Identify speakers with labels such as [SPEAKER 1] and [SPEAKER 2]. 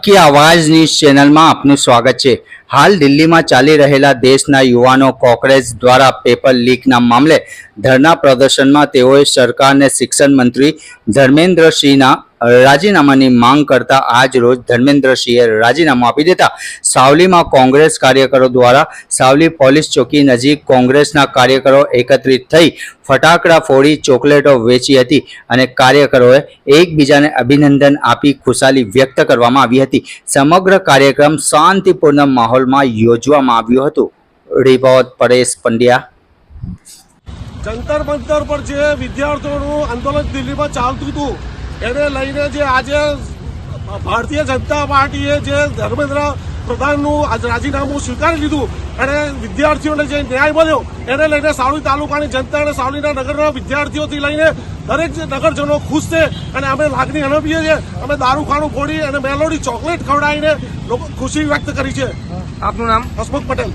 [SPEAKER 1] सबकी आवाज news channel में आपનું સ્વાગત છે। હાલ દિલ્હીમાં ચાલી રહેલા દેશના યુવાનો કોંગ્રેસ દ્વારા પેપર લીકના મામલે ધરના પ્રદર્શનમાં તેઓએ સરકારને શિક્ષણ મંત્રી ધર્મેન્દ્રસિંહના રાજીનામાની માંગ કરતા આજ રોજ ધર્મેન્દ્રસિંહે રાજીનામું આપી દેતા સાવલીમાં કોંગ્રેસ કાર્યકરો દ્વારા સાવલી પોલીસ ચોકી નજીક કોંગ્રેસના કાર્યકરો એકત્રિત થઈ ફટાકડા ફોડી ચોકલેટો વેચી હતી અને કાર્યકરોએ એકબીજાને અભિનંદન આપી ખુશાલી વ્યક્ત કરવામાં આવી હતી। સમગ્ર કાર્યક્રમ શાંતિપૂર્ણ માહોલમાં યોજવામાં આવ્યો હતો। રિપોર્ટ પરેશ પંડ્યા।
[SPEAKER 2] જંતર મંતર પર જે વિદ્યાર્થીઓનું આંદોલન દિલ્હીમાં ચાલતું હતું એને લઈને જે આજે ભારતીય જનતા પાર્ટીએ જે ધર્મેન્દ્ર પ્રધાનનું રાજીનામું સ્વીકારી લીધું અને વિદ્યાર્થીઓને જે ન્યાય મળ્યો એને લઈને સાવલી તાલુકાની જનતા અને સાવલીના નગરના વિદ્યાર્થીઓથી લઈને દરેક નગરજનો ખુશ છે અને અમે લાગણી અનુભવીએ છીએ। અમે દારૂખાનું ફોડી અને મેલોડી ચોકલેટ ખવડાવીને લોકો ખુશી વ્યક્ત કરી છે।
[SPEAKER 3] આપનું નામ?
[SPEAKER 2] હસમુખ પટેલ।